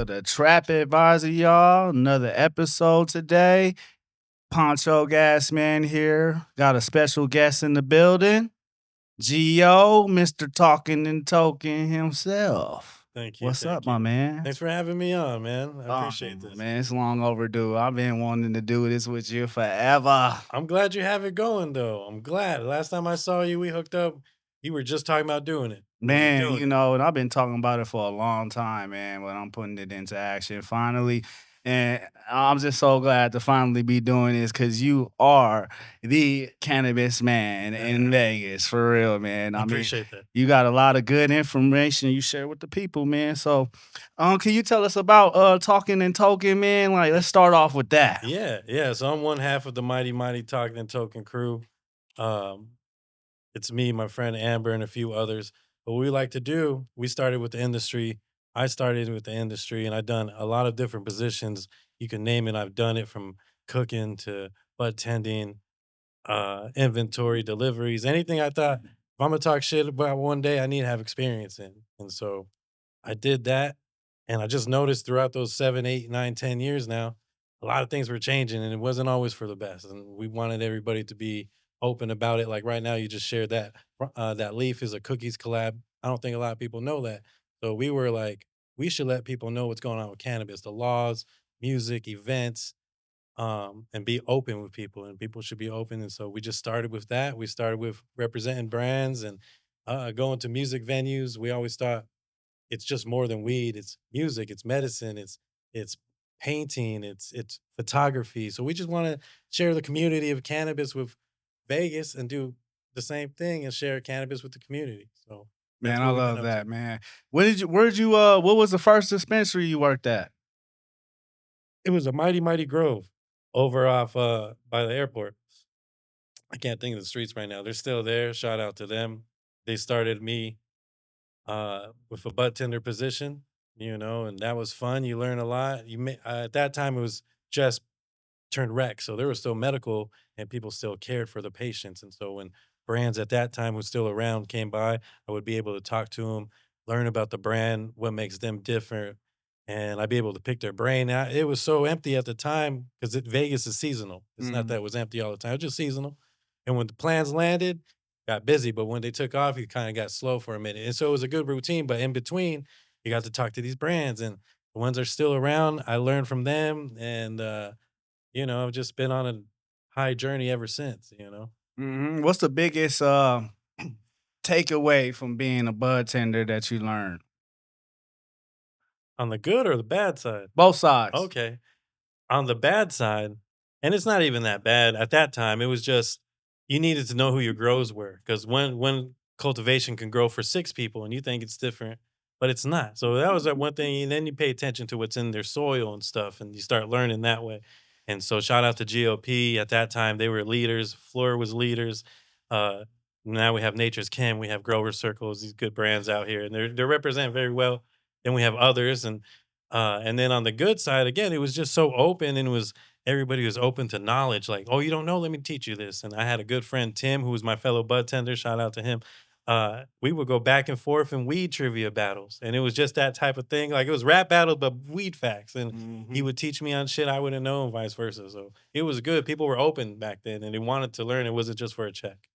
to the Trap Advisor, y'all. Another episode today. Poncho Gas Man here. Got a special guest in the building. Gio, Mr. Talkin Tokin himself. Thank you. What's thank up, my you. man? Thanks for having me on, man. I Oh, appreciate this. man, it's long overdue. I've been wanting to do this with you forever. I'm glad you have it going, though. I'm glad. Last time I saw you, we hooked up. You were just talking about doing it. Man, doing you know, and I've been talking about it for a long time, man, but I'm putting it into action finally. And I'm just so glad to finally be doing this because you are the cannabis man in Vegas, for real, man. I I mean, appreciate that. you got a lot of good information you share with the people, man. So, can you tell us about Talking and Token, man? Like, let's start off with that. Yeah. So I'm one half of the mighty Talkin Tokin crew. Um, it's me, my friend Amber, and a few others. But what we like to do, we started with the industry. I started with the industry, and I've done a lot of different positions. You can name it. I've done it from cooking to bud tending, inventory, deliveries, anything I thought if I'm gonna talk shit about one day, I need to have experience in. And so I did that. And I just noticed throughout those 7, 8, 9, 10 years now, a lot of things were changing and it wasn't always for the best. And we wanted everybody to be open about it. Like right now, you just shared that that Leaf is a cookies collab. I don't think a lot of people know that. So we were like, we should let people know what's going on with cannabis, the laws, music, events, and be open with people, and people should be open. And so we just started with that. We started with representing brands and going to music venues. We always thought it's just more than weed. It's music. It's medicine. It's painting. It's photography. So we just want to share the community of cannabis with Vegas and do the same thing and share cannabis with the community. So that's Man, I what we've been love up that, to. man. What was the first dispensary you worked at? It was a mighty grove over off by the airport. I can't think of the streets right now. They're still there. Shout out to them. They started me with a butt tender position, and that was fun. You learn a lot. At that time it was just turned rec, so there was still medical and people still cared for the patients. And so when brands at that time was still around came by, I would be able to talk to them, learn about the brand, what makes them different, and I'd be able to pick their brain out. It was so empty at the time because Vegas is seasonal. It's not that it was empty all the time; it was just seasonal. And when the plans landed, got busy. But when they took off, you kind of got slow for a minute. And so it was a good routine. But in between, you got to talk to these brands, and the ones that are still around, I learned from them. And I've just been on a high journey ever since. What's the biggest takeaway from being a bud tender that you learned? On the good or the bad side? Both sides. Okay. On the bad side, and it's not even that bad at that time, it was just you needed to know who your grows were. Because when cultivation can grow for 6 people and you think it's different, but it's not. So that was that one thing, and then you pay attention to what's in their soil and stuff, and you start learning that way. And so shout out to GOP. At that time, they were leaders. Fleur was leaders. Uh, Now we have Nature's Chem, we have Grower Circles, these good brands out here, and they're represented very well. Then we have others, and then on the good side, again, it was just so open, and it was everybody was open to knowledge. Like, oh, you don't know, let me teach you this. And I had a good friend, Tim, who was my fellow bud tender. Shout out to him. We would go back and forth in weed trivia battles, and it was just that type of thing. Like it was rap battles, but weed facts, and he would teach me on shit I wouldn't know, and vice versa. So it was good. People were open back then, and they wanted to learn. It wasn't just for a check.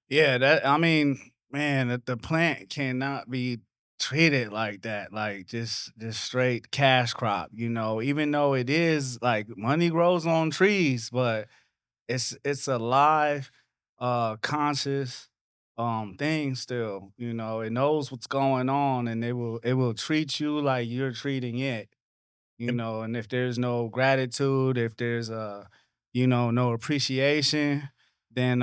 Yeah, I mean, man, the plant cannot be treated like that, like just straight cash crop, even though it is like money grows on trees, but it's a live, conscious thing still, it knows what's going on and it will treat you like you're treating it, And and if there's no gratitude, if there's no appreciation, then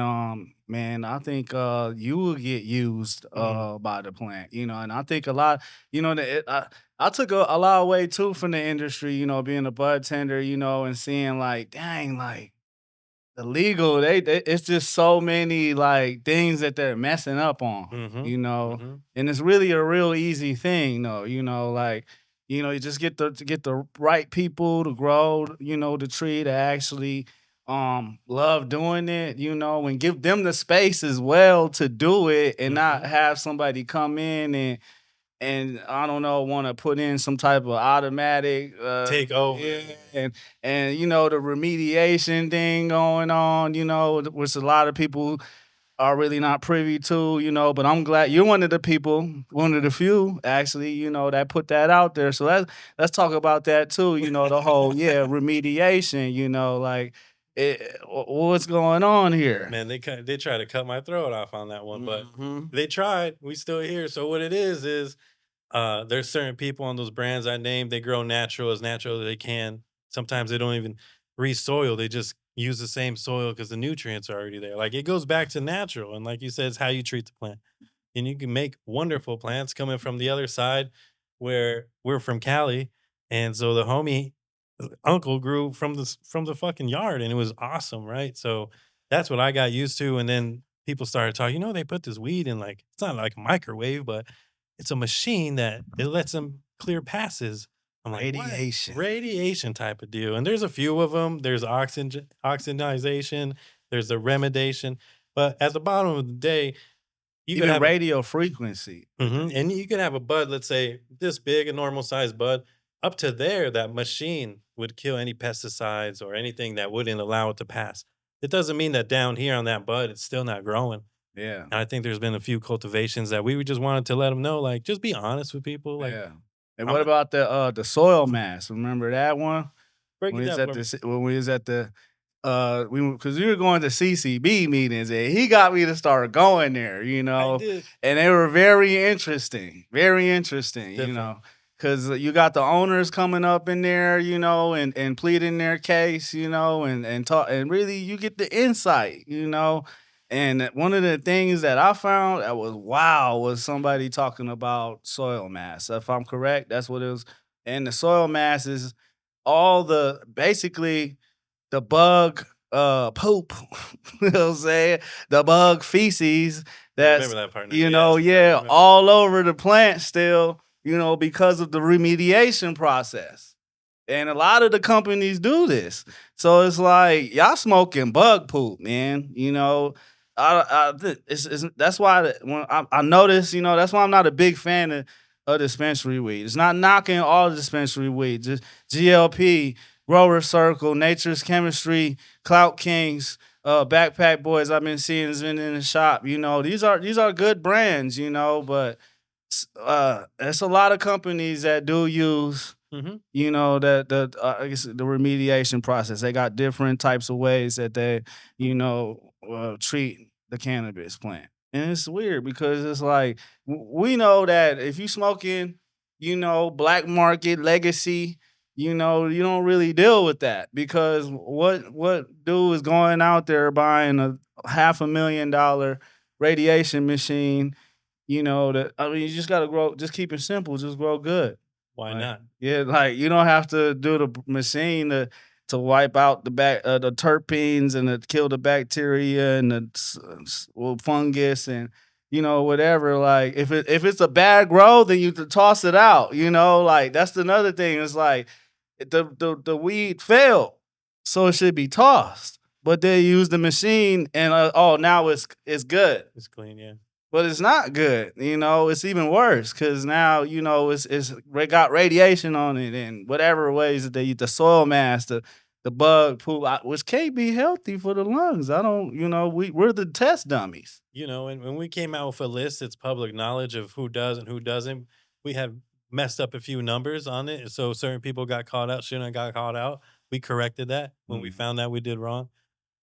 man, I think you will get used mhm, by the plant, and I think a lot, I took a lot away too from the industry, being a bud tender, and seeing like, dang, like the legal, they it's just so many like things that they're messing up on, mhm, mhm. and it's really a real easy thing, though, like, you just get the right people to grow, the tree to actually love doing it, and give them the space as well to do it and not Mhm. have somebody come in and and I don't know, want to put in some type of automatic, Take over. yeah, and the remediation thing going on, which a lot of people are really not privy to, but I'm glad you're one of the people, one of the few actually, that put that out there. So let's talk about that too, the whole remediation, like what's going on here? Man, they try to cut my throat off on that one, but Mhm. they tried. We still here. So what it is there's certain people on those brands I named, they grow natural as they can. Sometimes they don't even re-soil. They just use the same soil because the nutrients are already there. Like it goes back to natural. And like you said, it's how you treat the plant. And you can make wonderful plants coming from the other side where we're from Cali. And so the homie uncle grew from from the fucking yard and it was awesome, right? So that's what I got used to. And then people started talking, they put this weed in like it's not like a microwave, but it's a machine that it lets them clear passes. I'm like, what? Radiation. Radiation type of deal. And there's a few of them. There's oxidization, there's the remediation. But at the bottom of the day, you could Even have a radio frequency. and you could have a bud, let's say this big, a normal sized bud. Up to there, that machine would kill any pesticides or anything that wouldn't allow it to pass. It doesn't mean that down here on that bud, it's still not growing. Yeah. And I think there's been a few cultivations that we just wanted to let them know, like, just be honest with people. Like, Yeah. And I'm what not, about the soil mass? Remember that one? break When it we was down at for me. when we was at the because we were going to CCB meetings and he got me to start going there, I did. and they were very interesting, Different. because you got the owners coming up in there, and pleading their case, and talk, and really you get the insight, And one of the things that I found that was wow was somebody talking about soil mass. If I'm correct, that's what it was. And the soil mass is all the basically the bug poop, you know what I'm saying? The bug feces I remember that's, that partner. Yes, I yeah, remember. all over the plant still, because of the remediation process. And a lot of the companies do this. So it's like y'all smoking bug poop, man. That's why when I notice, that's why I'm not a big fan of dispensary weed. It's not knocking all dispensary weed, just GLP, Grower Circle, Nature's Chemistry, Clout Kings, Backpack Boys. I've been seeing has been in the shop. These are good brands, but it's a lot of companies that do use Hmm. I guess the remediation process. They got different types of ways that they, treat the cannabis plant. And it's weird because it's like we know that if you smoking, black market legacy, you don't really deal with that because what dude is going out there buying a $500,000 radiation machine, that I mean you just gotta grow, just keep it simple, just grow good. Why Like, not? yeah, like you don't have to do the machine to wipe out the terpenes and to kill the bacteria and fungus and whatever. Like if it's a bad grow, then you to toss it out. Like that's another thing. It's like the weed failed, so it should be tossed. But they use the machine and oh now it's good. It's clean, yeah. But it's not good, it's even worse because now, it's got radiation on it and whatever ways that they use the soil mass, the bug poop, which can't be healthy for the lungs. I don't, we're the test dummies. And when we came out with a list, it's public knowledge of who does and who doesn't. We had messed up a few numbers on it. So certain people got called out, shouldn't have got called out. We corrected that when we Mhm. found that we did wrong.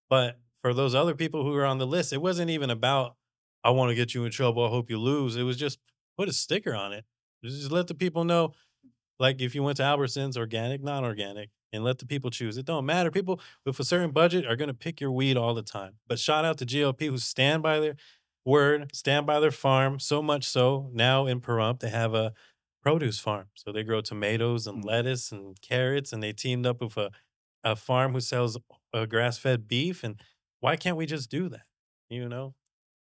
But for those other people who were on the list, it wasn't even about, I want to get you in trouble. I hope you lose. It was just put a sticker on it. Just let the people know, like if you went to Albertsons, organic, non organic, and let the people choose. It don't matter. People with a certain budget are going to pick your weed all the time. But shout out to GLP who stand by their word, stand by their farm. So much so now in Pahrump, they have a produce farm. So they grow tomatoes and Mm. lettuce and carrots, and they teamed up with a farm who sells grass fed beef. And why can't we just do that? You know?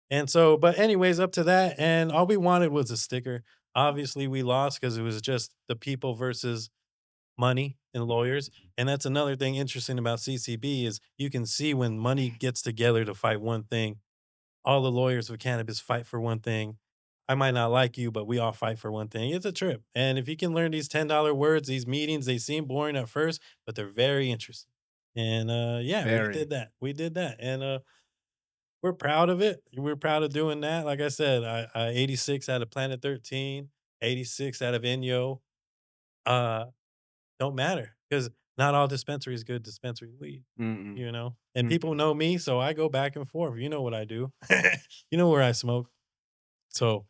And so, but anyways, up to that. And all we wanted was a sticker. Obviously, we lost because it was just the people versus money and lawyers. And that's another thing interesting about CCB is you can see when money gets together to fight one thing, all the lawyers of cannabis fight for one thing. I might not like you, but we all fight for one thing. It's a trip. And if you can learn these $10 words, these meetings, they seem boring at first, but they're very interesting. And yeah, we Very. did that. We did that. And we're proud of it. We're proud of doing that. Like I said, I 86 out of Planet 13, 86 out of Inyo. Uh don't matter because not all dispensary is good dispensary weed, Mm-mm. you know? And Mm. people know me, so I go back and forth. You know what I do. You know where I smoke. So,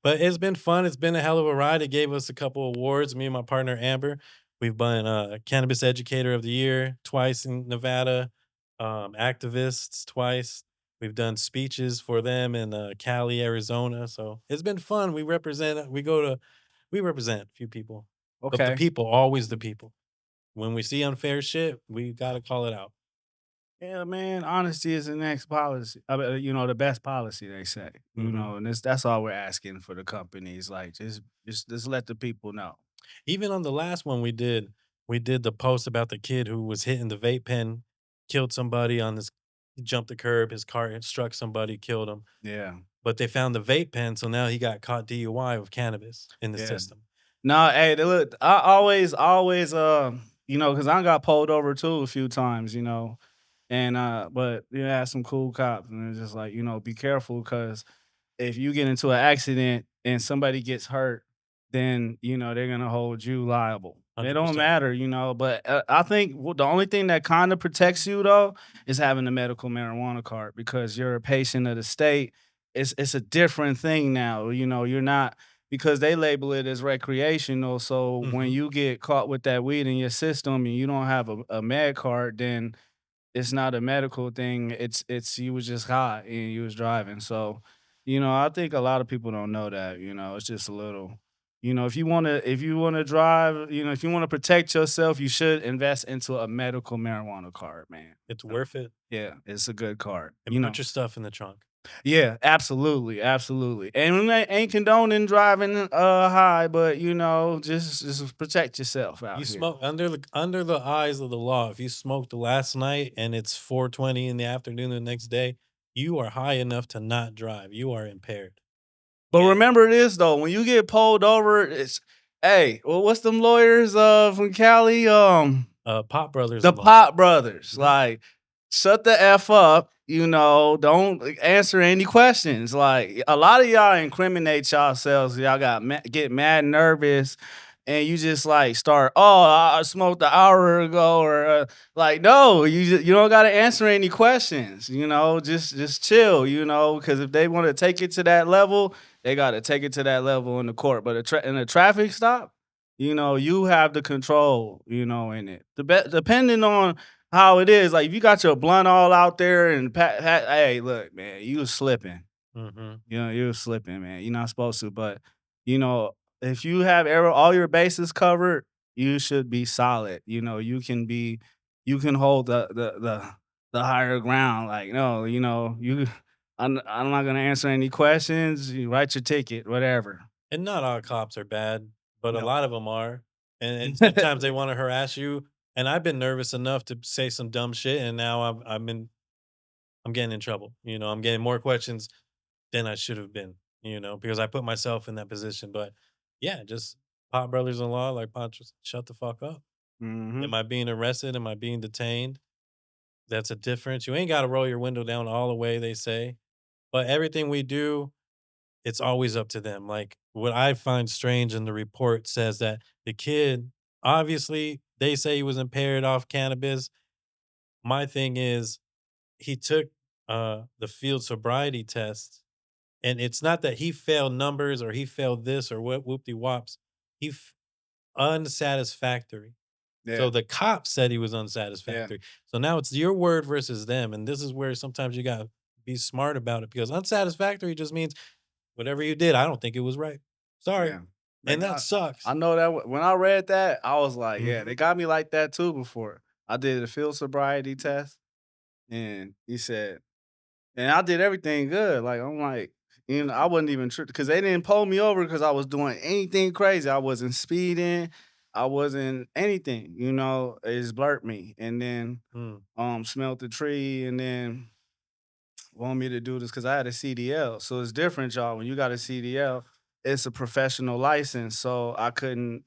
but it's been fun. It's been a hell of a ride. It gave us a couple awards. Me and my partner Amber, we've been Cannabis Educator of the Year twice in Nevada, activists twice. We've done speeches for them in Cali, Arizona. So it's been fun. We represent. We represent a few people, but the Okay. people, always the people. When we see unfair shit, we gotta call it out. Yeah, man. Honesty is the next policy. The best policy they say. Mhm. And that's all we're asking for the companies. Like, just let the people know. Even on the last one we did the post about the kid who was hitting the vape pen, killed somebody on this he jumped the curb, his car had struck somebody, killed him. Yeah, But they found the vape pen, so now he got caught DUI with cannabis in the yeah. system. No, hey, look. I always, because I got pulled over too a few times. And but you had some cool cops, and it's just like be careful because if you get into an accident and somebody gets hurt, then they're gonna hold you liable. It don't 100%. matter, but I think the only thing that kind of protects you though is having a medical marijuana card because you're a patient of the state. It's a different thing now. You're not because they label it as recreational. So when Mhm. you get caught with that weed in your system and you don't have a med card, then it's not a medical thing. It's you was just high and you was driving. So, I think a lot of people don't know that. It's just a little. If you wanna drive, if you wanna protect yourself, you should invest into a medical marijuana card, man. It's So, worth it, yeah, it's a good card. and put your stuff in the trunk. Yeah, absolutely, absolutely. And I ain't condoning driving high, but just protect yourself You out here. smoke under the eyes of the law, if you smoked last night and it's 4:20 in the afternoon the next day, you are high enough to not drive. You are impaired. But And remember this though, when you get pulled over, it's hey, well, what's them lawyers from Cali? Pop Brothers The Law. Pot Brothers. Mhm. Like, shut the F up, don't answer any questions. Like a lot of y'all incriminate yourselves. Y'all get mad nervous and you just like start, oh, I smoked an hour ago, or like, no, you don't gotta answer any questions, just chill, because if they want to take it to that level, they gotta take it to that level in the court. But in a traffic stop, you have the control, in it. Depending on how it is, like if you got your blunt all out there and hey, look, man, you was slipping. Mhm. You was slipping, man. You're not supposed to, but you know, if you have all your bases covered, you should be solid. You can hold the higher ground. Like, no, I'm not gonna answer any questions. You write your ticket, whatever. And not all cops are bad, but a No. lot of them are. And sometimes they wanna harass you, and I've been nervous enough to say some dumb shit, and now I'm getting in trouble, I'm getting more questions than I should have been, because I put myself in that position, but yeah, just pot brothers in law, like Pot just shut the fuck up. Hmm. Am I being arrested? Am I being detained? That's a difference. You ain't gotta roll your window down all the way, they say, but everything we do, it's always up to them. Like, what I find strange in the report says that the kid, obviously, they say he was impaired off cannabis. My thing is, he took the field sobriety test, and it's not that he failed numbers or he failed this or what whoop de wops. He unsatisfactory. Yeah, So the cop said he was yeah, unsatisfactory. So now it's your word versus them, and this is where sometimes you gotta be smart about it because unsatisfactory just means whatever you did, I don't think it was right. Sorry, yeah. They and that got. I sucks. know that when I read that, I was like, yeah, they Mhm. got me like that too before. I did a field sobriety test, and he said, and I did everything good. Like I'm like, I wasn't even tripping because they didn't pull me over because I was doing anything crazy. I wasn't speeding. I wasn't anything. It just blurred me, and then Mm. smelled the tree, and then want me to do this because I had a CDL. So it's different, y'all. When you got a CDL, it's a professional license. So I couldn't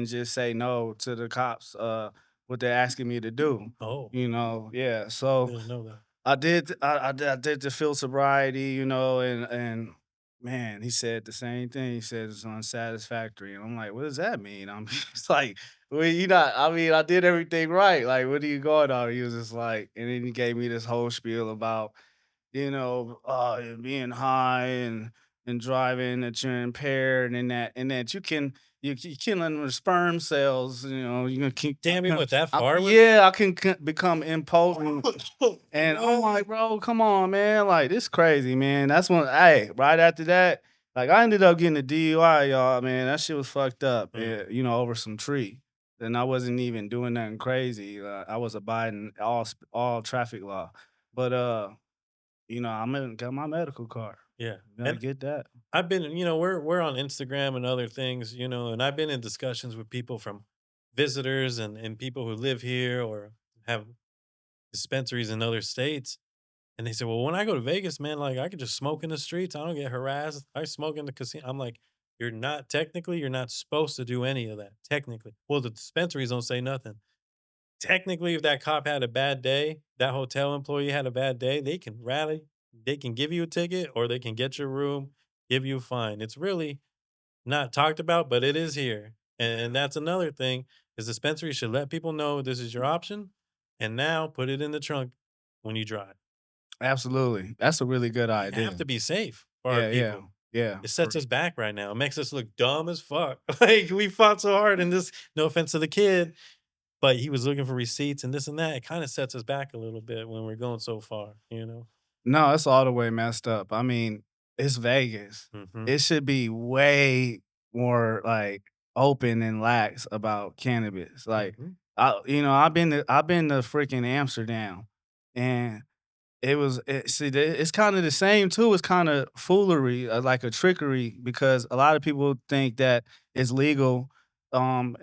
just say no to the cops, what they're asking me to do. Oh, Yeah. So didn't know that. I did the field sobriety, and man, he said the same thing. He said it's unsatisfactory, and I'm like, what does that mean? I'm just like, well, you not. I mean, I did everything right. Like, what are you going on? He was just like, and then he gave me this whole spiel about being high and driving that you're impaired and that you killing the sperm cells. You can keep. Damn, he went that I, far with it? yeah, I can become impotent, and I'm What? like, bro, come on, man, like this crazy, man. That's when, hey, right after that, like I ended up getting a DUI, y'all, man. That shit was fucked up, Mm. over some tree. And I wasn't even doing nothing crazy. I was abiding all traffic law, but I'm got my medical card. Yeah, Gotta and get that. I've been, we're on Instagram and other things, and I've been in discussions with people from visitors and people who live here or have dispensaries in other states. And they said, well, when I go to Vegas, man, like I could just smoke in the streets. I don't get harassed. I smoke in the casino. I'm like, you're not supposed to do any of that, technically. Well, the dispensaries don't say nothing. Technically, if that cop had a bad day, that hotel employee had a bad day, they can rally, they can give you a ticket or they can get your room, give you a fine. It's really not talked about, but it is here. And that's another thing is dispensaries should let people know this is your option. And now put it in the trunk when you drive. Absolutely. That's a really good We have idea. to be safe for our Yeah, yeah, people. yeah. It sets us back right now. It makes us look dumb as fuck. Like we fought so hard in this, no offense to the kid, but he was looking for receipts and this and that. It kind of sets us back a little bit when we're going so far. No, it's all the way messed up. I mean, it's Vegas. Hmm. It should be way more like open and lax about cannabis. Like, Hmm. I've been to freaking Amsterdam, and it's kinda the same too, it's kinda foolery, like a trickery because a lot of people think that it's legal, um,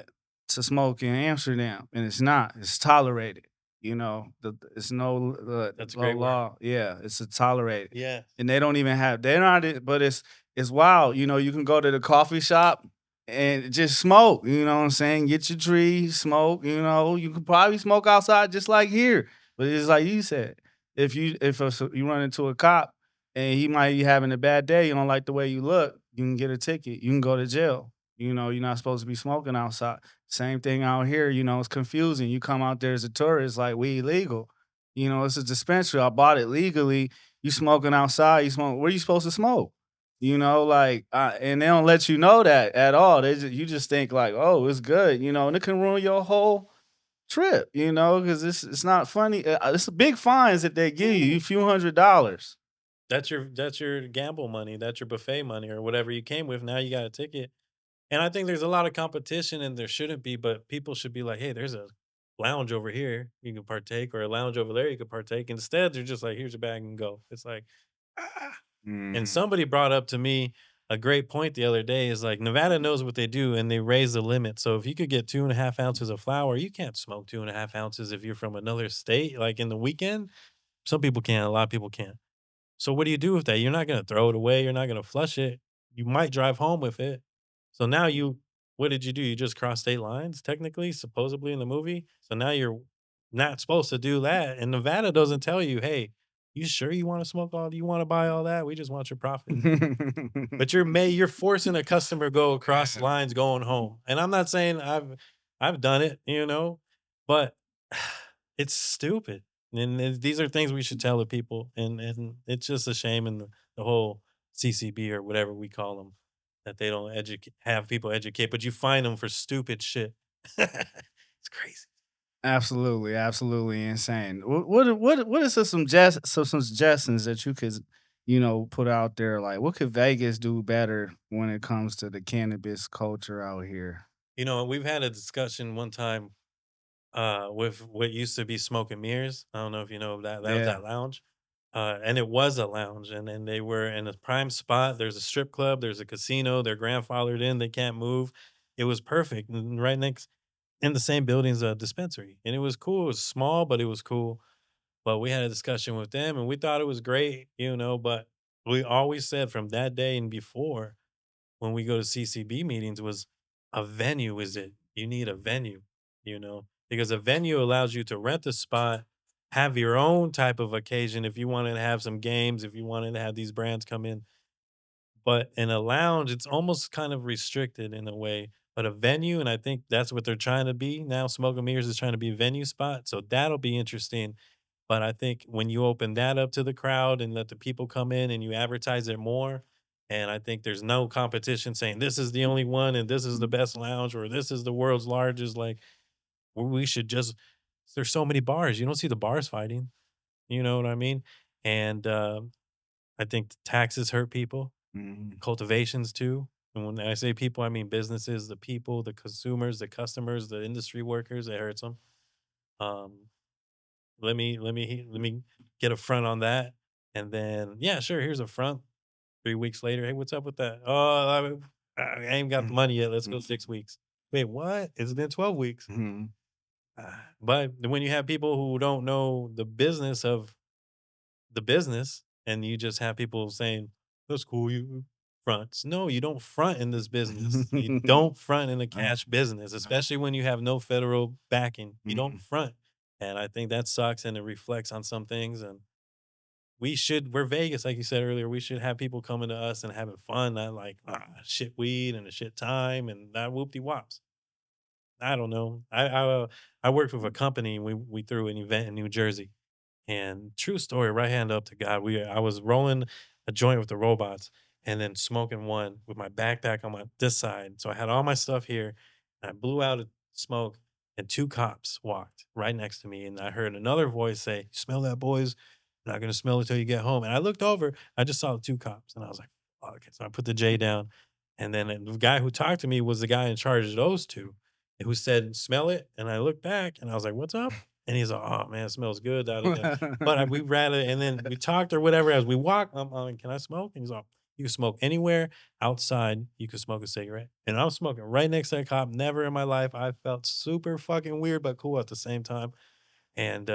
to smoke in Amsterdam, and it's not, it's tolerated, it's no That's a low great word. law, yeah, it's a tolerated, Yeah. and they don't even have they're not I but it's wild, you can go to the coffee shop and just smoke, you know what I'm saying? Get your tree, smoke, you can probably smoke outside just like here, but it's like you said, if you run into a cop and he might be having a bad day, you don't like the way you look, you can get a ticket. You can go to jail. You're not supposed to be smoking outside. Same thing out here. It's confusing. You come out there as a tourist, like we illegal. It's a dispensary. I bought it legally. You smoking outside. You smoke. Where you supposed to smoke? And they don't let you know that at all. You just think like, oh, it's good. And it can ruin your whole trip, because it's not funny. It's big fines that they give you, a few $100s. That's your gamble money. That's your buffet money or whatever you came with. Now you got a ticket. And I think there's a lot of competition and there shouldn't be, but people should be like, hey, there's a lounge over here you can partake, or a lounge over there you can partake. Instead, they're just like, here's your bag and go. It's like, ah. And Mhm. somebody brought up to me a great point the other day is like Nevada knows what they do and they raise the limit. So if you could get 2.5 ounces of flour, you can't smoke 2.5 ounces if you're from another state, like in the weekend. Some people can, a lot of people can't. So what do you do with that? You're not gonna throw it away, you're not gonna flush it. You might drive home with it. So now what did you do? You just crossed state lines technically, supposedly in the movie. So now you're not supposed to do that. And Nevada doesn't tell you, "Hey, you sure you wanna smoke all you wanna buy all that? We just want your profit." But you're forcing a customer to go across lines going home. And I'm not saying I've done it, but it's stupid. And these are things we should tell the people. And it's just a shame in the whole CCB or whatever we call them that they don't educate have people educate, but you find them for stupid shit. It's crazy. Absolutely, absolutely insane. What are some suggestions that you could, put out there? Like, what could Vegas do better when it comes to the cannabis culture out here? We've had a discussion one time with what used to be Smoke and Mirrors. I don't know if you know of that. That was Yeah. that lounge. And it was a lounge, and then they were in a prime spot. There's a strip club, there's a casino, they're grandfathered in, they can't move. It was perfect. And right next in the same building as a dispensary. And it was cool. It was small, but it was cool. But we had a discussion with them and we thought it was great, but we always said from that day and before when we go to CCB meetings was a venue is it. You need a venue, because a venue allows you to rent a spot, have your own type of occasion if you wanted to have some games, if you wanted to have these brands come in. But in a lounge, it's almost kind of restricted in a way. But a venue, and I think that's what they're trying to be now. Smoke and Mirrors is trying to be a venue spot. So that'll be interesting. But I think when you open that up to the crowd and let the people come in and you advertise it more, and I think there's no competition saying this is the only one and this is the best lounge or this is the world's largest. Like we should just. There's so many bars. You don't see the bars fighting. You know what I mean? And I think the taxes hurt people, Mhm. cultivations too. And when I say people, I mean businesses, the people, the consumers, the customers, the industry workers. It hurts them. Um, let me get a front on that, and then yeah, sure. Here's a front. 3 weeks later, hey, what's up with that? Oh, I ain't got the money yet. Let's go Mhm. 6 weeks. Wait, what? It's been 12 weeks. Mhm. But when you have people who don't know the business of the business, and you just have people saying, "That's cool, you fronts." No, you don't front in this business. You don't front in a Uh, cash business, uh, especially when you have no federal backing. You don't mhm. front. And I think that sucks and it reflects on some things. And we're Vegas, like you said earlier. We should have people coming to us and having fun, not like shit weed and a shit time and not whoop de wops. I don't know. I worked with a company. We threw an event in New Jersey, and true story, right hand up to God. I was rolling a joint with the robots, and then smoking one with my backpack on my this side. So I had all my stuff here, and I blew out a smoke, and two cops walked right next to me, and I heard another voice say, "Smell that, boys? You're not gonna smell it till you get home." And I looked over, I just saw the two cops, and I was like, "Fuck!" So I put the J down, and then the guy who talked to me was the guy in charge of those two who said, "Smell it," and I looked back and I was like, "What's up?" And he's like, "Oh man, it smells good." Da, da, da. But we rather, and then we talked or whatever as we walk. I'm like, "Can I smoke?" And he's like, "You can smoke anywhere outside. You can smoke a cigarette." And I'm smoking right next to that cop. Never in my life I felt super fucking weird, but cool at the same time. And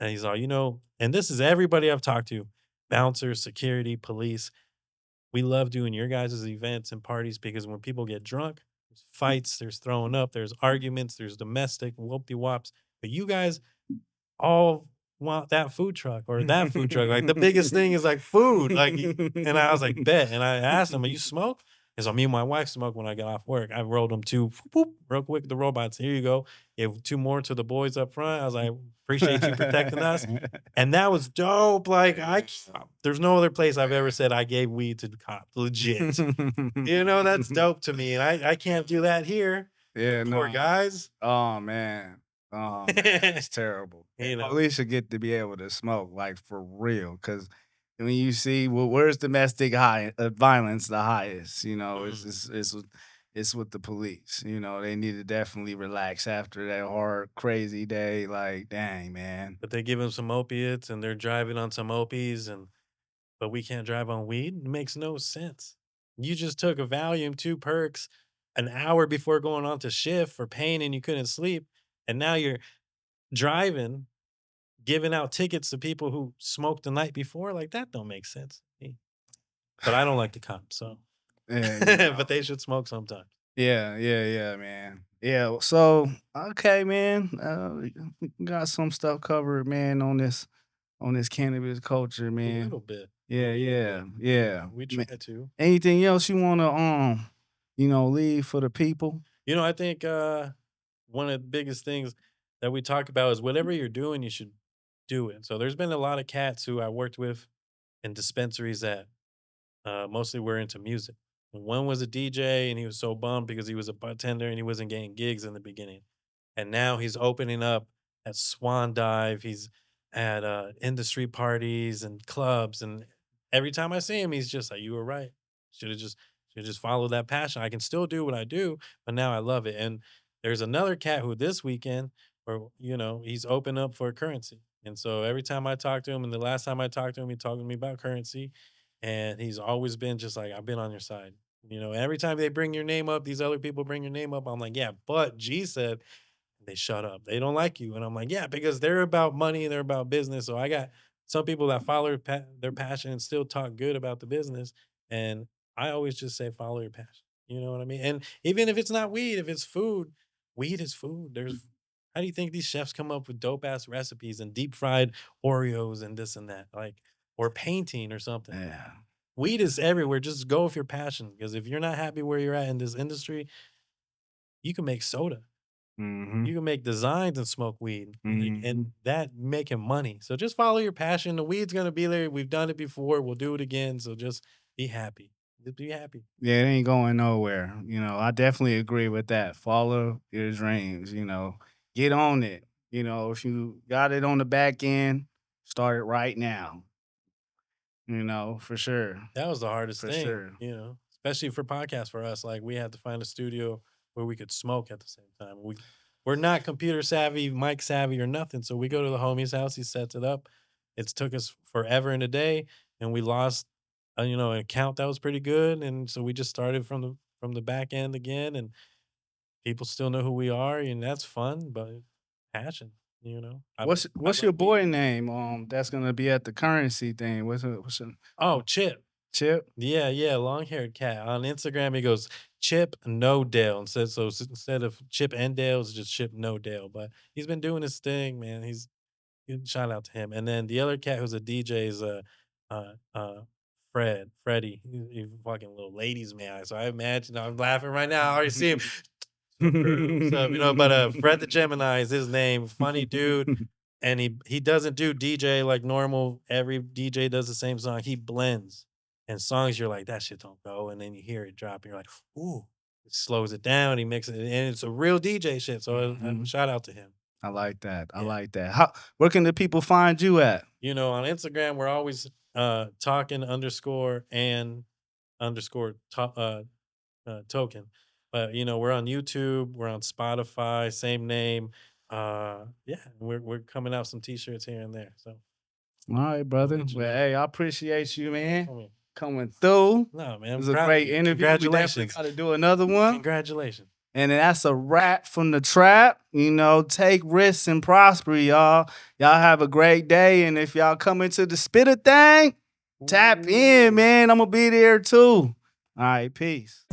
he's like, and this is everybody I've talked to, bouncers, security, police. We love doing your guys' events and parties because when people get drunk, there's fights, there's throwing up, there's arguments, there's domestic whoop de wops. But you guys all want that food truck or that food truck. Like the biggest thing is like food. And I was like, bet. And I asked him, "Are you smoke?" And so me and my wife smoke when I get off work. I rolled them two, whoop, whoop, real quick. The robots. Here you go. Gave two more to the boys up front. I was like, appreciate you protecting us. And that was dope. Like there's no other place I've ever said I gave weed to the cop. Legit. That's dope to me. And I can't do that here. The Yeah, poor no. guys. Oh man. Oh man, it's terrible. And you know. police should get to be able to smoke like for real, because when you see, well, where's domestic violence the highest? Mhm. It's with the police. They need to definitely relax after that hard, crazy day. Like, dang, man. But they give them some opiates and they're driving on some opies but we can't drive on weed? It makes no sense. You just took a Valium, 2 perks an hour before going on to shift for pain and you couldn't sleep, and now you're driving, giving out tickets to people who smoked the night before, like, that don't make sense to me. But I don't like the cops, so Yeah, but they should smoke sometimes. yeah, yeah, yeah, man. Yeah. So okay, man. We got some stuff covered, man, on this cannabis culture, A man. little bit, a Yeah, little bit. yeah, yeah. We try to. Anything else you wanna leave for the people? I think, one of the biggest things that we talk about is whatever you're doing, you should do it. So there's been a lot of cats who I worked with in dispensaries that mostly were into music. And one was a DJ and he was so bummed because he was a budtender and he wasn't getting gigs in the beginning. And now he's opening up at Swan Dive. He's at industry parties and clubs. And every time I see him, he's just like, "You were right. Should have just followed that passion. I can still do what I do, but now I love it." And there's another cat who this weekend, or he's open up for currency. And so every time I talk to him, and the last time I talked to him, he talked to me about currency, and he's always been just like, "I've been on your side." Every time they bring your name up, these other people bring your name up. I'm like, "Yeah, but G said," They shut up. They don't like you. And I'm like, yeah, because they're about money, they're about business. So I got some people that follow their passion and still talk good about the business. And I always just say, follow your passion. You know what I mean? And even if it's not weed, if it's food, weed is food. How do you think these chefs come up with dope ass recipes and deep fried Oreos and this and that? Like, or painting or something. Yeah. Weed is everywhere. Just go with your passion. Because if you're not happy where you're at in this industry, you can make soda. Mhm. You can make designs and smoke weed, like, Mhm. and that making money. So just follow your passion. The weed's gonna be there. We've done it before. We'll do it again. So just be happy. Just be happy. Yeah, it ain't going nowhere. I definitely agree with that. Follow your dreams, get on it. If you got it on the back end, start it right now, for sure. That was the hardest For thing, sure. especially for podcasts for us. Like we had to find a studio where we could smoke at the same time. We're not computer savvy, mic savvy, or nothing. So we go to the homie's house. He sets it up. It took us forever and a day, and we lost, an account that was pretty good. And so we just started from the back end again, and people still know who we are, and that's fun. But passion, I What's love your weed. boy name? That's gonna be at the currency thing. What's Oh, Chip. Chip? Yeah, yeah, long-haired cat. On Instagram, he goes, "Chip No Dale," instead of Chip and Dale, it's just Chip No Dale. But he's been doing his thing, man. Shout out to him. And then the other cat who's a DJ is uh, uh, Freddie. He's a fucking little ladies' man. So I imagine I'm laughing right now. I already see him. So Crew, what's up? But Fred the Gemini is his name. Funny dude. And he doesn't do DJ like normal. Every DJ does the same song. He blends. And songs you're like, that shit don't go. And then you hear it drop and you're like, ooh. It slows it down. He mixes it. And it's a real DJ shit. So Mhm. shout out to him. I like that. I Yeah. like that. Where can the people find you at? On Instagram, we're always talking underscore and underscore token. But we're on YouTube, we're on Spotify, same name. Yeah, we're coming out some t-shirts here and there. So All right, we'll brother. hit you, Well, man. hey, I appreciate you, man, Homie. coming through. It No, man, I'm was a proud of great you. interview. We definitely Congratulations. got to do another one. Congratulations. And that's a wrap from the trap. Take risks and prosper, y'all. Y'all have a great day. And if y'all come into the spitter thing, tap in, Ooh. man. I'm going to be there too. All right, peace.